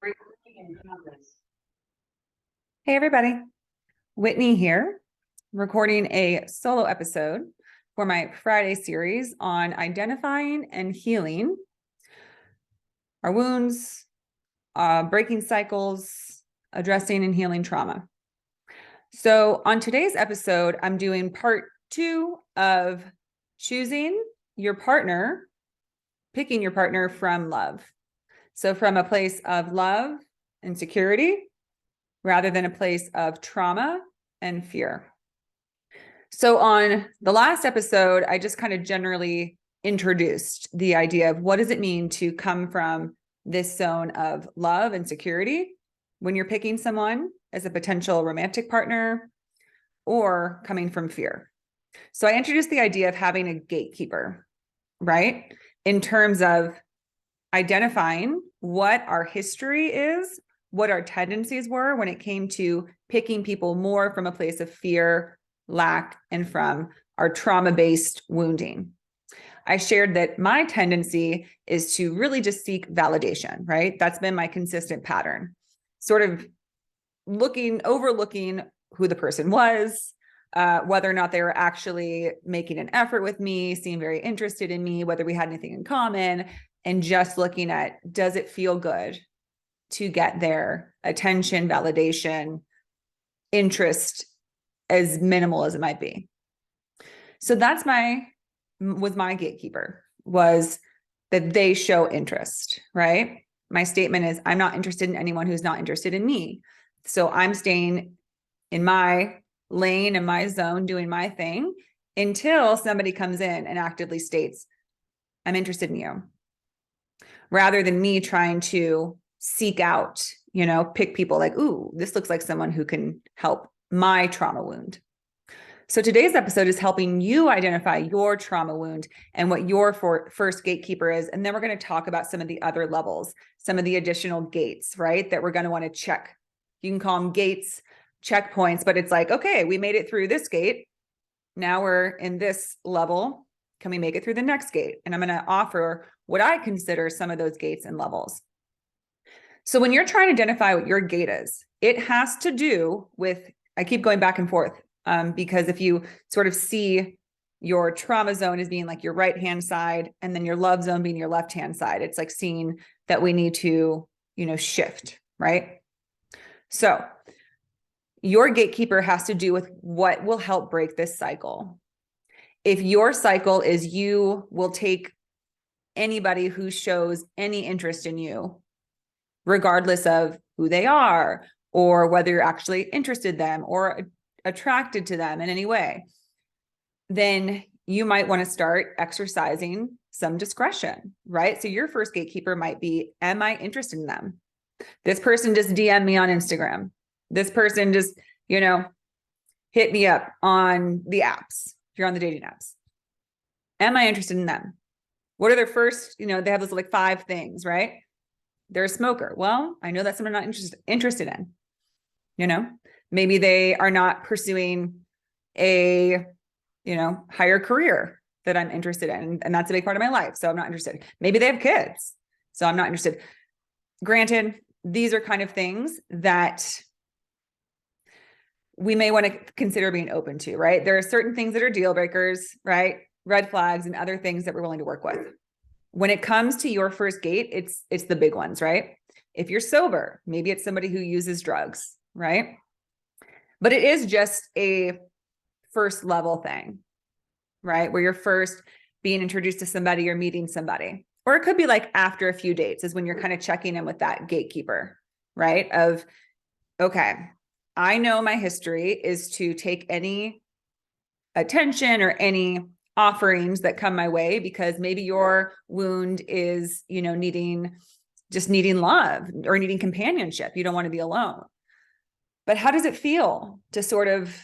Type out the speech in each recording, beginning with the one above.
Hey everybody, Whitney here, recording a solo episode for my Friday series on identifying and healing our wounds, breaking cycles, addressing and healing trauma. So on today's episode, I'm doing part 2 of choosing your partner, picking your partner from love. So from a place of love and security, rather than a place of trauma and fear. So on the last episode, I just kind of generally introduced the idea of what does it mean to come from this zone of love and security when you're picking someone as a potential romantic partner or coming from fear. So I introduced the idea of having a gatekeeper, right? In terms of identifying what our history is, what our tendencies were when it came to picking people more from a place of fear, lack, and from our trauma-based wounding. I shared that my tendency is to really just seek validation, right? That's been my consistent pattern, sort of overlooking who the person was, whether or not they were actually making an effort with me, seemed very interested in me, whether we had anything in common, and just looking at, does it feel good to get their attention, validation, interest, as minimal as it might be. So that's my gatekeeper, was that they show interest, right? My statement is, I'm not interested in anyone who's not interested in me. So I'm staying in my lane and my zone, doing my thing until somebody comes in and actively states, I'm interested in you, rather than me trying to seek out, pick people like, ooh, this looks like someone who can help my trauma wound. So today's episode is helping you identify your trauma wound and what your first gatekeeper is. And then we're going to talk about some of the other levels, some of the additional gates, right, that we're going to want to check. You can call them gates, checkpoints, but it's like, okay, we made it through this gate. Now we're in this level. Can we make it through the next gate? And I'm going to offer what I consider some of those gates and levels. So when you're trying to identify what your gate is, it has to do with, I keep going back and forth, because if you sort of see your trauma zone as being like your right-hand side and then your love zone being your left-hand side, it's like seeing that we need to, shift, right? So your gatekeeper has to do with what will help break this cycle. If your cycle is you will take anybody who shows any interest in you, regardless of who they are or whether you're actually interested in them or attracted to them in any way, then you might want to start exercising some discretion, right? So your first gatekeeper might be, am I interested in them? This person just DM'd me on Instagram. This person just, hit me up on the apps, if you're on the dating apps. Am I interested in them? What are their first, they have those like 5 things, right? They're a smoker. Well, I know that's someone I'm not interested in, maybe they are not pursuing a, higher career that I'm interested in. And that's a big part of my life. So I'm not interested. Maybe they have kids. So I'm not interested. Granted, these are kind of things that we may want to consider being open to, right? There are certain things that are deal breakers, right? Red flags and other things that we're willing to work with. When it comes to your first gate, it's the big ones, right? If you're sober, maybe it's somebody who uses drugs, right? But it is just a first level thing, right? Where you're first being introduced to somebody or meeting somebody. Or it could be like after a few dates is when you're kind of checking in with that gatekeeper, right? Of, okay, I know my history is to take any attention or any offerings that come my way because maybe your wound is, needing love or needing companionship. You don't want to be alone. But how does it feel to sort of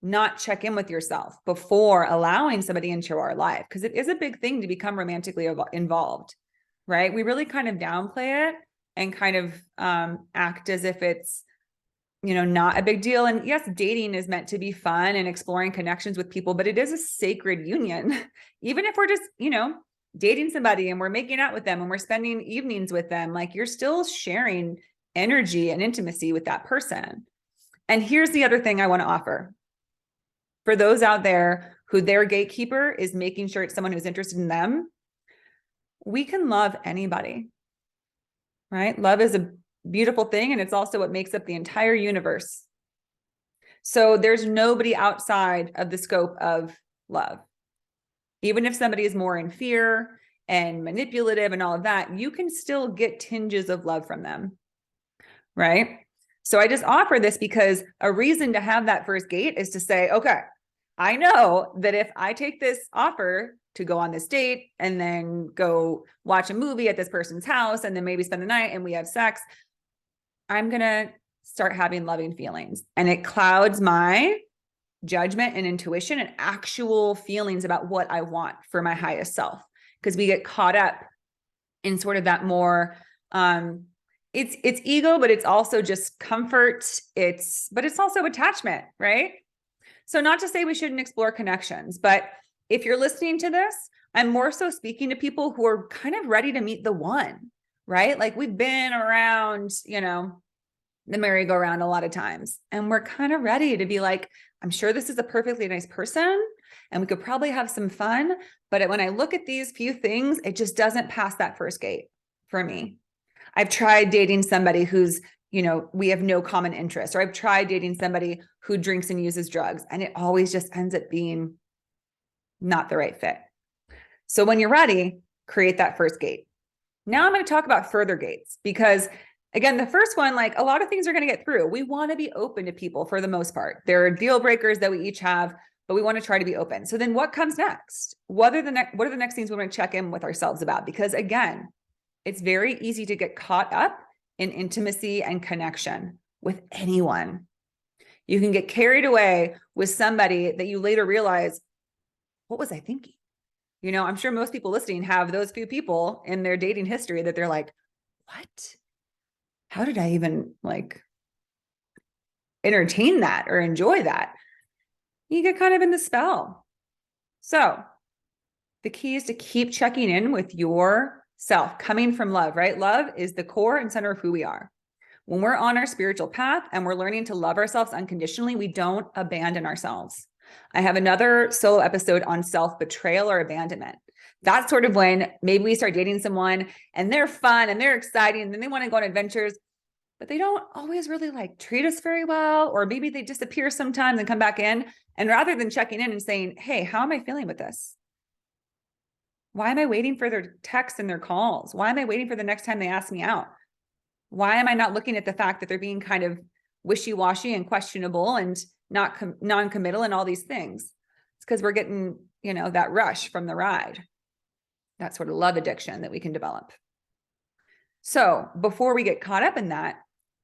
not check in with yourself before allowing somebody into our life? Because it is a big thing to become romantically involved, right? We really kind of downplay it and kind of act as if it's, not a big deal. And yes, dating is meant to be fun and exploring connections with people, but it is a sacred union. Even if we're just, dating somebody and we're making out with them and we're spending evenings with them, like you're still sharing energy and intimacy with that person. And here's the other thing I want to offer. For those out there who their gatekeeper is making sure it's someone who's interested in them, we can love anybody, right? Love is a beautiful thing, and it's also what makes up the entire universe. So there's nobody outside of the scope of love. Even if somebody is more in fear and manipulative and all of that, you can still get tinges of love from them, right? So I just offer this because a reason to have that first gate is to say, okay, I know that if I take this offer to go on this date and then go watch a movie at this person's house and then maybe spend the night and we have sex, I'm going to start having loving feelings. And it clouds my judgment and intuition and actual feelings about what I want for my highest self. Because we get caught up in sort of that more, it's ego, but it's also just comfort. But it's also attachment, right? So not to say we shouldn't explore connections, but if you're listening to this, I'm more so speaking to people who are kind of ready to meet the one, right? Like we've been around, the merry-go-round a lot of times, and we're kind of ready to be like, I'm sure this is a perfectly nice person and we could probably have some fun. But when I look at these few things, it just doesn't pass that first gate for me. I've tried dating somebody who's, we have no common interest, or I've tried dating somebody who drinks and uses drugs, and it always just ends up being not the right fit. So when you're ready, create that first gate. Now I'm going to talk about further gates, because again, the first one, like a lot of things are going to get through. We want to be open to people for the most part. There are deal breakers that we each have, but we want to try to be open. So then what comes next? What are the next things we want to check in with ourselves about? Because again, it's very easy to get caught up in intimacy and connection with anyone. You can get carried away with somebody that you later realize, what was I thinking? I'm sure most people listening have those few people in their dating history that they're like, what? How did I even entertain that or enjoy that? You get kind of in the spell. So the key is to keep checking in with yourself, coming from love, right? Love is the core and center of who we are. When we're on our spiritual path and we're learning to love ourselves unconditionally, we don't abandon ourselves. I have another solo episode on self-betrayal or abandonment. That's sort of when maybe we start dating someone and they're fun and they're exciting and then they want to go on adventures, but they don't always really treat us very well, or maybe they disappear sometimes and come back in. And rather than checking in and saying, hey, how am I feeling with this? Why am I waiting for their texts and their calls? Why am I waiting for the next time they ask me out? Why am I not looking at the fact that they're being kind of wishy-washy and questionable and not non-committal and all these things? It's because we're getting, that rush from the ride, that sort of love addiction that we can develop. So before we get caught up in that,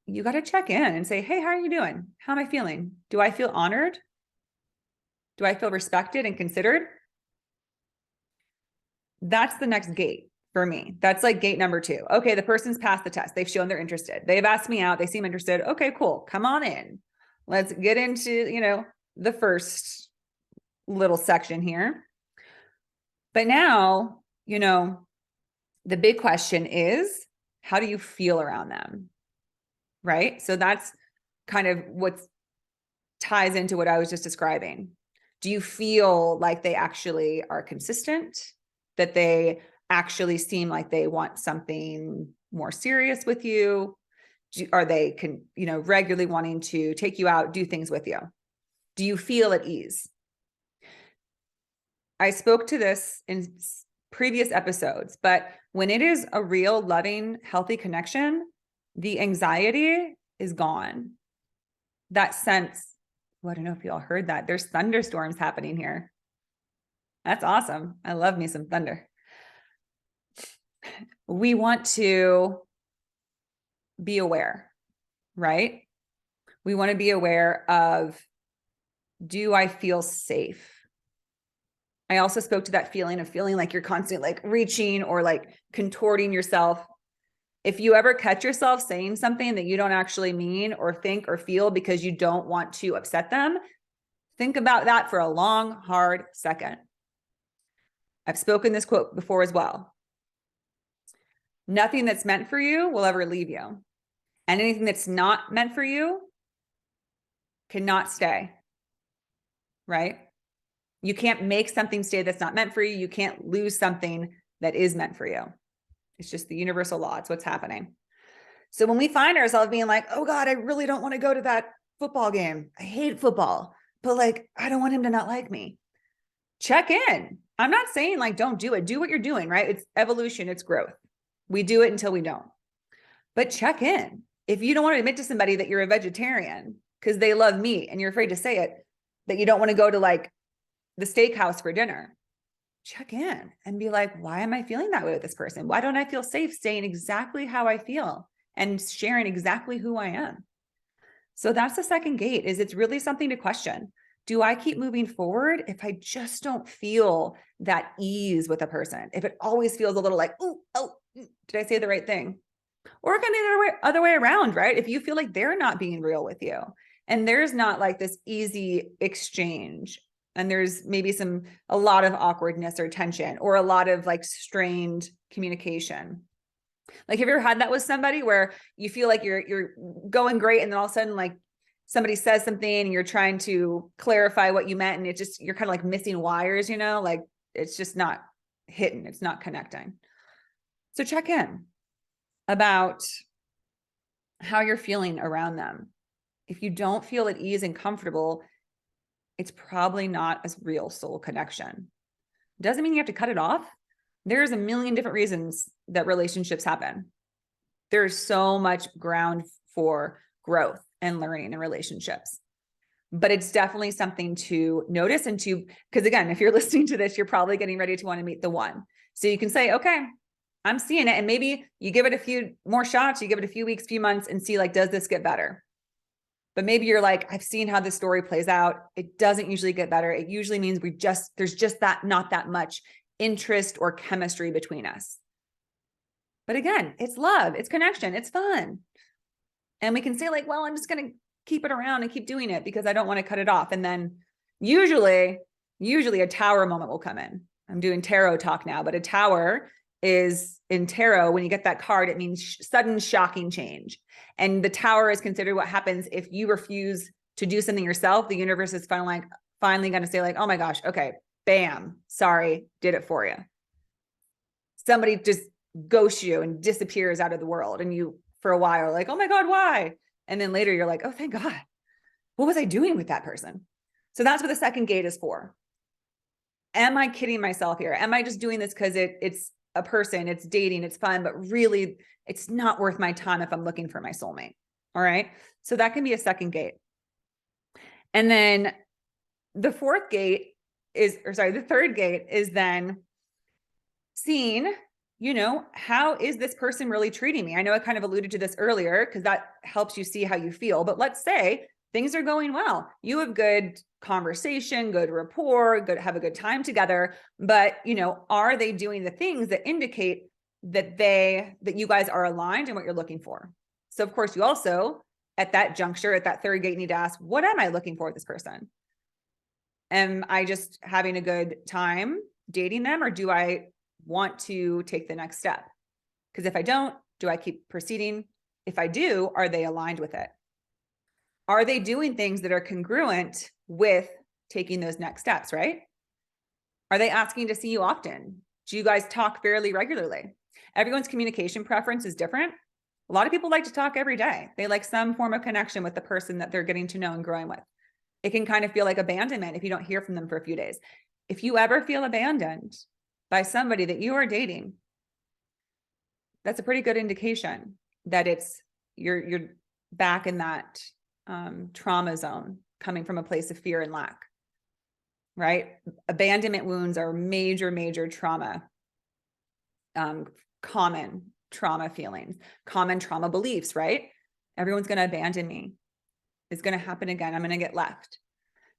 you got to check in and say, hey, how are you doing? How am I feeling? Do I feel honored? Do I feel respected and considered? That's the next gate for me. That's like gate number 2. Okay, the person's passed the test. They've shown they're interested. They've asked me out. They seem interested. Okay, cool. Come on in. Let's get into, the first little section here. But now, the big question is, how do you feel around them? Right? So that's kind of what ties into what I was just describing. Do you feel like they actually are consistent? That they actually seem like they want something more serious with you? Are they regularly wanting to take you out, do things with you? Do you feel at ease? I spoke to this in previous episodes, but when it is a real, loving, healthy connection, the anxiety is gone. That sense, well, I don't know if you all heard that. There's thunderstorms happening here. That's awesome. I love me some thunder. We want to be aware, right? We want to be aware of, do I feel safe? I also spoke to that feeling of feeling like you're constantly reaching or contorting yourself. If you ever catch yourself saying something that you don't actually mean or think or feel because you don't want to upset them, think about that for a long, hard second. I've spoken this quote before as well. Nothing that's meant for you will ever leave you. And anything that's not meant for you cannot stay, right? You can't make something stay that's not meant for you. You can't lose something that is meant for you. It's just the universal law. It's what's happening. So when we find ourselves being like, oh God, I really don't want to go to that football game. I hate football, but like, I don't want him to not like me. Check in. I'm not saying like, don't do it. Do what you're doing, right? It's evolution. It's growth. We do it until we don't. But check in. If you don't want to admit to somebody that you're a vegetarian because they love meat and you're afraid to say it, that you don't want to go to like the steakhouse for dinner, check in and be like, why am I feeling that way with this person? Why don't I feel safe saying exactly how I feel and sharing exactly who I am? So that's the second gate, is it's really something to question. Do I keep moving forward if I just don't feel that ease with a person? If it always feels a little like, oh, did I say the right thing? Or it can be the other way around, right? If you feel like they're not being real with you and there's not like this easy exchange, and there's maybe a lot of awkwardness or tension or a lot of like strained communication. Like, have you ever had that with somebody where you feel like you're going great and then all of a sudden like somebody says something and you're trying to clarify what you meant and it just, you're kind of like missing wires, like it's just not hitting, it's not connecting. So check in about how you're feeling around them. If you don't feel at ease and comfortable, it's probably not a real soul connection. Doesn't mean you have to cut it off. There's a million different reasons that relationships happen. There's so much ground for growth and learning in relationships. But it's definitely something to notice and to, because again, if you're listening to this, you're probably getting ready to want to meet the one. So you can say, okay, I'm seeing it. And maybe you give it a few more shots, you give it a few weeks, few months and see like, does this get better? But maybe you're like, I've seen how this story plays out. It doesn't usually get better. It usually means there's just not that much interest or chemistry between us. But again, it's love, it's connection, it's fun. And we can say like, well, I'm just going to keep it around and keep doing it because I don't want to cut it off. And then usually a tower moment will come in. I'm doing tarot talk now, but a tower is in tarot. When you get that card, it means sudden shocking change. And the tower is considered what happens if you refuse to do something yourself. The universe is finally going to say like, oh my gosh, okay, bam, sorry, did it for you. Somebody just ghosts you and disappears out of the world. And you, for a while, are like, oh my God, why? And then later you're like, oh, thank God. What was I doing with that person? So that's what the second gate is for. Am I kidding myself here? Am I just doing this because it's a person, it's dating, it's fun, but really it's not worth my time if I'm looking for my soulmate. All right. So that can be a second gate. And then the third gate is then seeing, how is this person really treating me? I know I kind of alluded to this earlier because that helps you see how you feel, but let's say things are going well. You have good conversation, good rapport, have a good time together, but are they doing the things that indicate that you guys are aligned in what you're looking for? So of course you also, at that juncture, at that third gate, need to ask, what am I looking for with this person? Am I just having a good time dating them, or do I want to take the next step? Because if I don't, do I keep proceeding? If I do, are they aligned with it? Are they doing things that are congruent with taking those next steps, right? Are they asking to see you often? Do you guys talk fairly regularly? Everyone's communication preference is different. A lot of people like to talk every day. They like some form of connection with the person that they're getting to know and growing with. It can kind of feel like abandonment if you don't hear from them for a few days. If you ever feel abandoned by somebody that you are dating, that's a pretty good indication that you're back in that trauma zone, coming from a place of fear and lack, right? Abandonment wounds are major, major trauma, common trauma feelings, common trauma beliefs, right? Everyone's going to abandon me. It's going to happen again. I'm going to get left.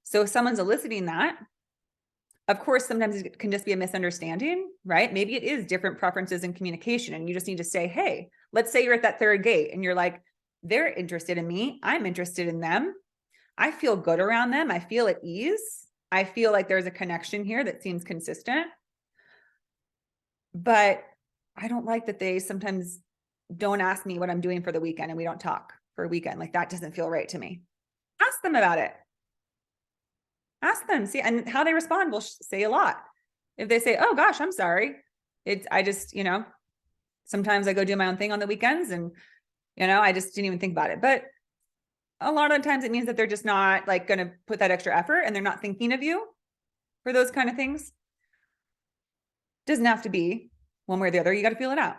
So if someone's eliciting that, of course, sometimes it can just be a misunderstanding, right? Maybe it is different preferences in communication, and you just need to say, hey, let's say you're at that third gate and you're like, they're interested in me. I'm interested in them. I feel good around them. I feel at ease. I feel like there's a connection here that seems consistent. But I don't like that they sometimes don't ask me what I'm doing for the weekend and we don't talk for a weekend. Like that doesn't feel right to me. Ask them about it. Ask them, see, and how they respond will say a lot. If they say, oh gosh, I'm sorry. I just, sometimes I go do my own thing on the weekends and, I just didn't even think about it. But a lot of the times it means that they're just not like going to put that extra effort and they're not thinking of you for those kind of things. Doesn't have to be one way or the other. You got to feel it out.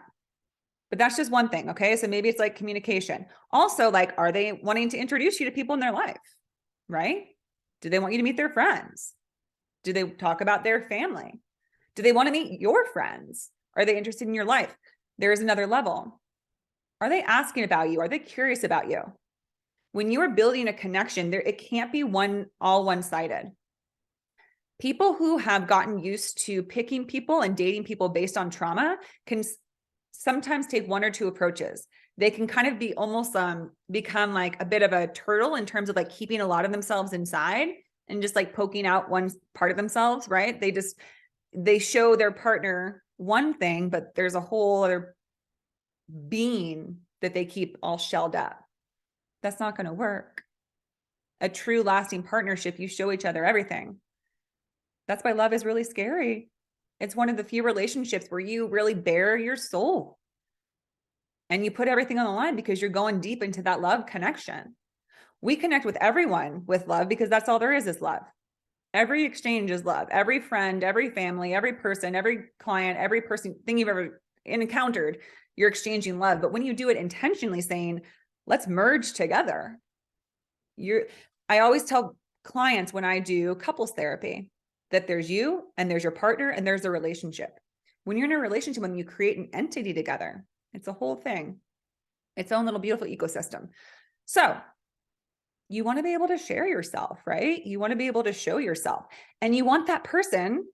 But that's just one thing. Okay. So maybe it's like communication. Also, like, are they wanting to introduce you to people in their life? Right? Do they want you to meet their friends? Do they talk about their family? Do they want to meet your friends? Are they interested in your life? There is another level. Are they asking about you? Are they curious about you? When you are building a connection, it can't be all one-sided. People who have gotten used to picking people and dating people based on trauma can sometimes take one or two approaches. They can kind of be almost become like a bit of a turtle in terms of like keeping a lot of themselves inside and just like poking out one part of themselves, right? They show their partner one thing, but there's a whole other being that they keep all shelled up. That's not going to work. A true lasting partnership, you show each other everything. That's why love is really scary. It's one of the few relationships where you really bare your soul and you put everything on the line because you're going deep into that love connection. We connect with everyone with love because that's all there is love. Every exchange is love. Every friend, every family, every person, every client, every person thing you've ever encountered, you're exchanging love. But when you do it intentionally saying, let's merge together. I always tell clients when I do couples therapy that there's you and there's your partner and there's a relationship. When you're in a relationship, when you create an entity together, it's a whole thing, its own little beautiful ecosystem. So you want to be able to share yourself, right? You want to be able to show yourself, and you want that person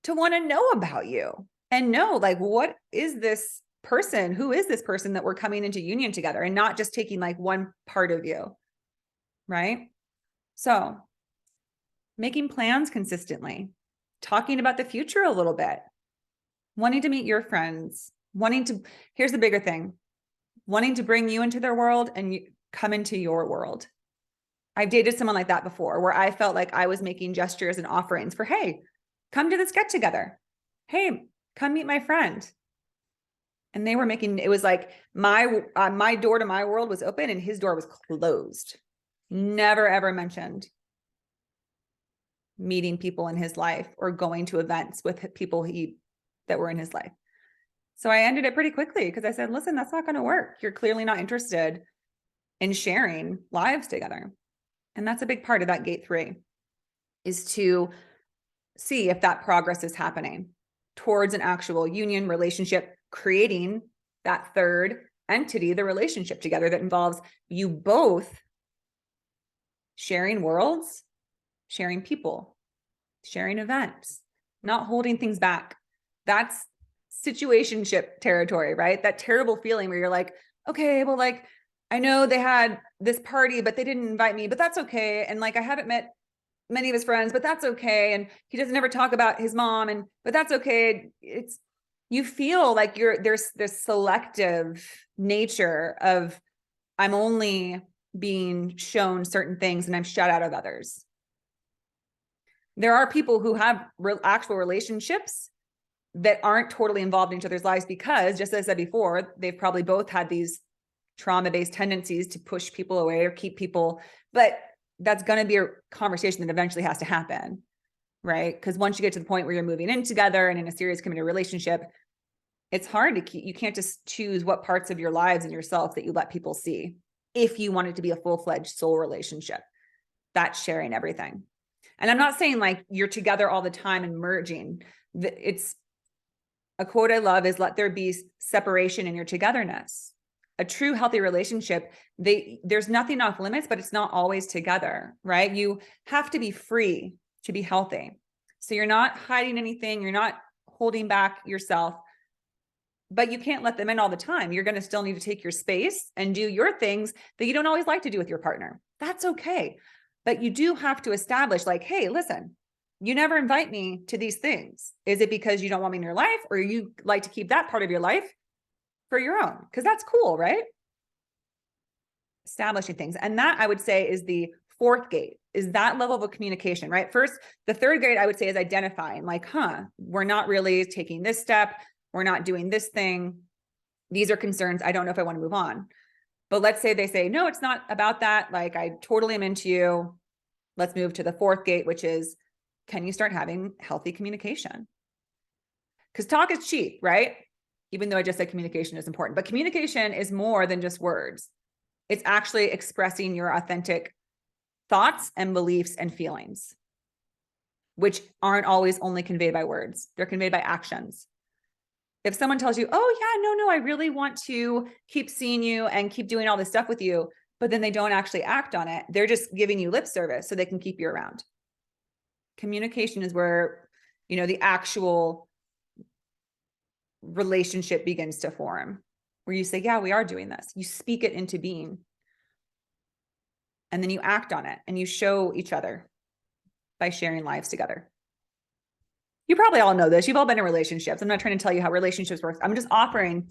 to want to know about you and know, like, what is this person? Who is this person that we're coming into union together, and not just taking like one part of you, right? So making plans consistently, talking about the future a little bit, wanting to meet your friends, here's the bigger thing, wanting to bring you into their world and you come into your world. I've dated someone like that before, where I felt like I was making gestures and offerings for, hey, come to this get together. Hey, come meet my friend. And they were it was like my door to my world was open and his door was closed. Never, ever mentioned meeting people in his life or going to events with people that were in his life. So I ended it pretty quickly because I said, listen, that's not going to work. You're clearly not interested in sharing lives together. And that's a big part of that gate 3, is to see if that progress is happening towards an actual union relationship, creating that third entity, the relationship together that involves you both sharing worlds, sharing people, sharing events, not holding things back. That's situationship territory, right? That terrible feeling where you're like, okay, well, like, I know they had this party, but they didn't invite me, but that's okay. And like, I haven't met many of his friends, but that's okay. And he doesn't ever talk about his mom, but that's okay. You feel like there's this selective nature of, I'm only being shown certain things and I'm shut out of others. There are people who have actual relationships that aren't totally involved in each other's lives because, just as I said before, they've probably both had these trauma-based tendencies to push people away or keep people, but that's going to be a conversation that eventually has to happen, right? Because once you get to the point where you're moving in together and in a serious committed relationship, it's hard to keep, you can't just choose what parts of your lives and yourself that you let people see. If you want it to be a full-fledged soul relationship, that's sharing everything. And I'm not saying like you're together all the time and merging. It's a quote I love is, let there be separation in your togetherness. A true healthy relationship, there's nothing off limits, but it's not always together, right? You have to be free to be healthy. So you're not hiding anything. You're not holding back yourself, but you can't let them in all the time. You're going to still need to take your space and do your things that you don't always like to do with your partner. That's okay. But you do have to establish like, hey, listen, you never invite me to these things. Is it because you don't want me in your life, or you like to keep that part of your life for your own? Because that's cool, right? Establishing things. And that, I would say, is the fourth gate, is that level of communication, right? First, the third gate, I would say, is identifying, like, we're not really taking this step. We're not doing this thing. These are concerns. I don't know if I want to move on. But let's say they say, no, it's not about that. Like, I totally am into you. Let's move to the fourth gate, which is, can you start having healthy communication? Because talk is cheap, right? Even though I just said communication is important, but communication is more than just words. It's actually expressing your authentic thoughts and beliefs and feelings, which aren't always only conveyed by words. They're conveyed by actions. If someone tells you, oh yeah, no, I really want to keep seeing you and keep doing all this stuff with you, but then they don't actually act on it, they're just giving you lip service so they can keep you around. Communication is where, the actual relationship begins to form, where you say, yeah, we are doing this. You speak it into being. And then you act on it and you show each other by sharing lives together. You probably all know this. You've all been in relationships. I'm not trying to tell you how relationships work. I'm just offering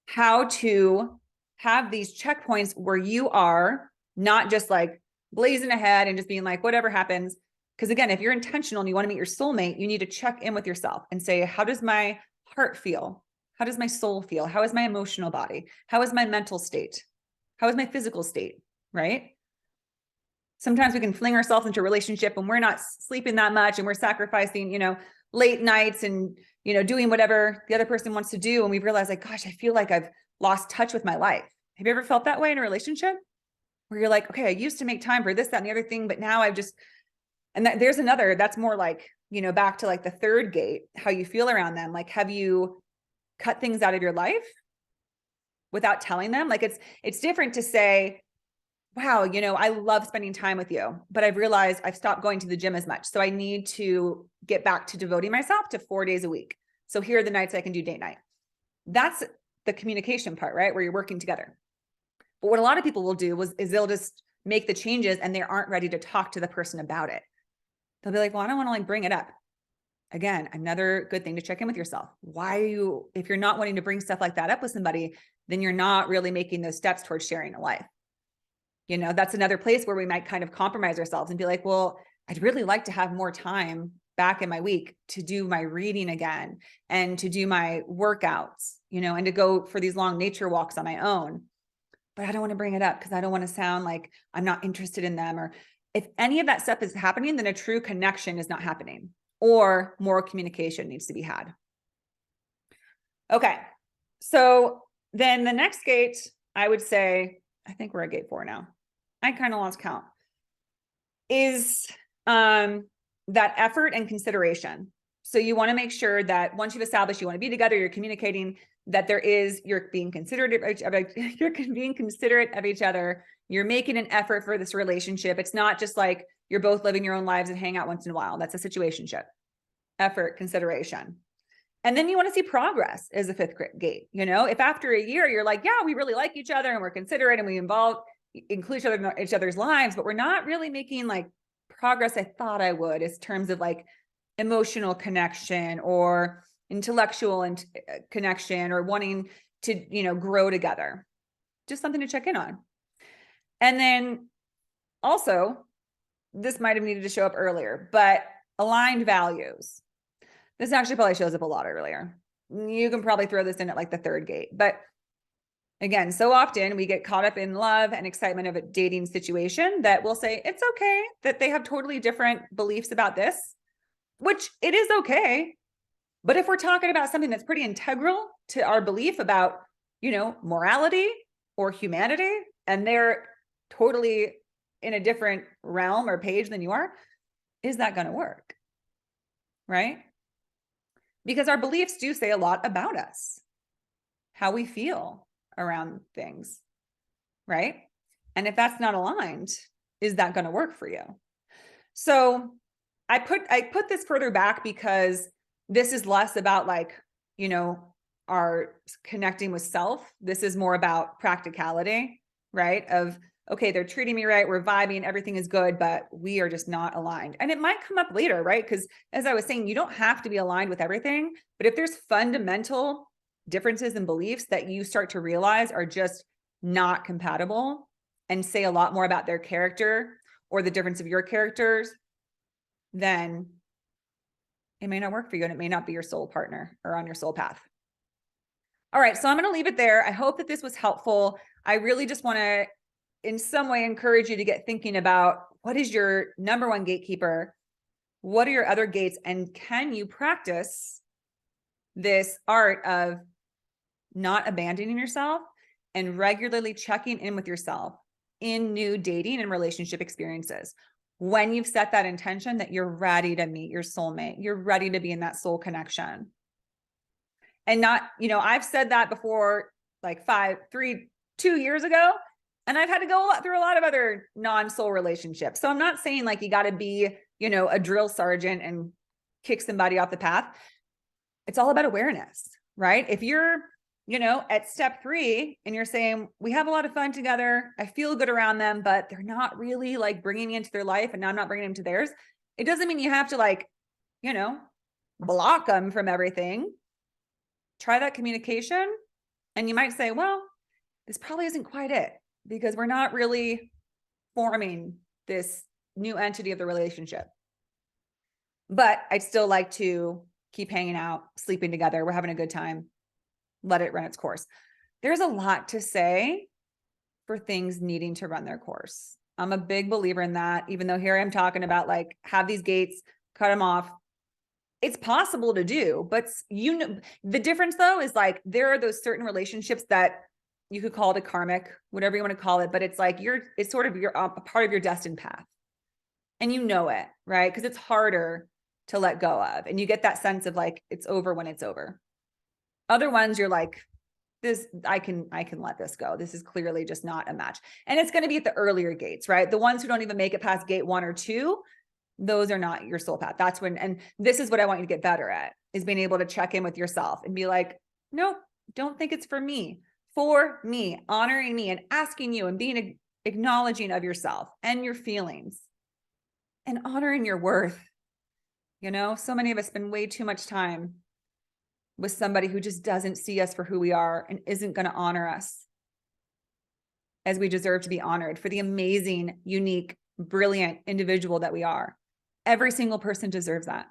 how to have these checkpoints where you are not just like blazing ahead and just being like, whatever happens. Because again, if you're intentional and you want to meet your soulmate, you need to check in with yourself and say, how does my heart feel? How does my soul feel? How is my emotional body? How is my mental state? How is my physical state? Right? Sometimes we can fling ourselves into a relationship and we're not sleeping that much and we're sacrificing, late nights and, doing whatever the other person wants to do. And we realize like, gosh, I feel like I've lost touch with my life. Have you ever felt that way in a relationship where you're like, okay, I used to make time for this, that, and the other thing, but now I've just, and there's another, that's more like, back to like the third gate, how you feel around them. Like, have you cut things out of your life without telling them? Like, it's different to say, wow, I love spending time with you, but I've realized I've stopped going to the gym as much. So I need to get back to devoting myself to 4 days a week. So here are the nights I can do date night. That's the communication part, right? Where you're working together. But what a lot of people will do is they'll just make the changes and they aren't ready to talk to the person about it. They'll be like, well, I don't want to like bring it up. Again, another good thing to check in with yourself. If you're not wanting to bring stuff like that up with somebody, then you're not really making those steps towards sharing a life. That's another place where we might kind of compromise ourselves and be like, well, I'd really like to have more time back in my week to do my reading again and to do my workouts, and to go for these long nature walks on my own. But I don't want to bring it up because I don't want to sound like I'm not interested in them. Or if any of that stuff is happening, then a true connection is not happening, or more communication needs to be had. Okay. So then the next gate, I would say, I think we're at gate 4 now. I kind of lost count. Is that effort and consideration. So you want to make sure that once you've established you want to be together, you're communicating, that you're being considerate of each other. You're making an effort for this relationship. It's not just like you're both living your own lives and hang out once in a while. That's a situationship. Effort, consideration. And then you want to see progress as a fifth gate. If after a year you're like, yeah, we really like each other and we're considerate and we include each other in each other's lives, but we're not really making like progress I thought I would, in terms of like emotional connection or intellectual and connection, or wanting to, grow together. Just something to check in on. And then also, this might have needed to show up earlier, but aligned values. This actually probably shows up a lot earlier. You can probably throw this in at like the third gate, but again, so often we get caught up in love and excitement of a dating situation that we'll say it's okay that they have totally different beliefs about this, which it is okay. But if we're talking about something that's pretty integral to our belief about, morality or humanity, and they're totally in a different realm or page than you are, is that going to work? Right? Because our beliefs do say a lot about us, how we feel around things, right? And if that's not aligned, is that going to work for you? So I put this further back because this is less about like, our connecting with self. This is more about practicality, right? Of okay, they're treating me right, we're vibing, everything is good, but we are just not aligned. And it might come up later, right? Because as I was saying, you don't have to be aligned with everything, but if there's fundamental differences in beliefs that you start to realize are just not compatible and say a lot more about their character or the difference of your characters, then it may not work for you and it may not be your soul partner or on your soul path. All right, so I'm going to leave it there. I hope that this was helpful. I really just want to, in some way, encourage you to get thinking about what is your number one gatekeeper? What are your other gates? And can you practice this art of not abandoning yourself and regularly checking in with yourself in new dating and relationship experiences? When you've set that intention that you're ready to meet your soulmate, you're ready to be in that soul connection. And not, I've said that before, like 2 years ago, and I've had to go through a lot of other non-soul relationships. So I'm not saying like you got to be, a drill sergeant and kick somebody off the path. It's all about awareness, right? If you're, at step 3 and you're saying, we have a lot of fun together, I feel good around them, but they're not really like bringing me into their life and I'm not bringing them to theirs. It doesn't mean you have to like, block them from everything. Try that communication. And you might say, well, this probably isn't quite it because we're not really forming this new entity of the relationship. But I'd still like to keep hanging out, sleeping together. We're having a good time. Let it run its course. There's a lot to say for things needing to run their course. I'm a big believer in that, even though here I'm talking about like have these gates, cut them off. It's possible to do, but the difference though is like there are those certain relationships that you could call it a karmic, whatever you want to call it, but it's like it's sort of a part of your destined path. And it, right? Because it's harder to let go of. And you get that sense of like it's over when it's over. Other ones you're like, this, I can let this go. This is clearly just not a match. And it's going to be at the earlier gates, right? The ones who don't even make it past gate 1 or 2, those are not your soul path. That's when, and this is what I want you to get better at, is being able to check in with yourself and be like, nope, don't think it's for me, honoring me and asking you and being acknowledging of yourself and your feelings and honoring your worth. So many of us spend way too much time with somebody who just doesn't see us for who we are and isn't going to honor us as we deserve to be honored for the amazing, unique, brilliant individual that we are. Every single person deserves that.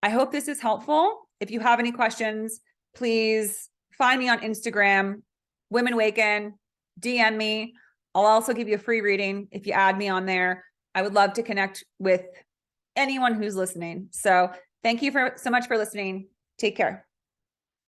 I hope this is helpful. If you have any questions, please find me on Instagram, Women Awaken, DM me. I'll also give you a free reading if you add me on there. I would love to connect with anyone who's listening. So thank you so much for listening. Take care.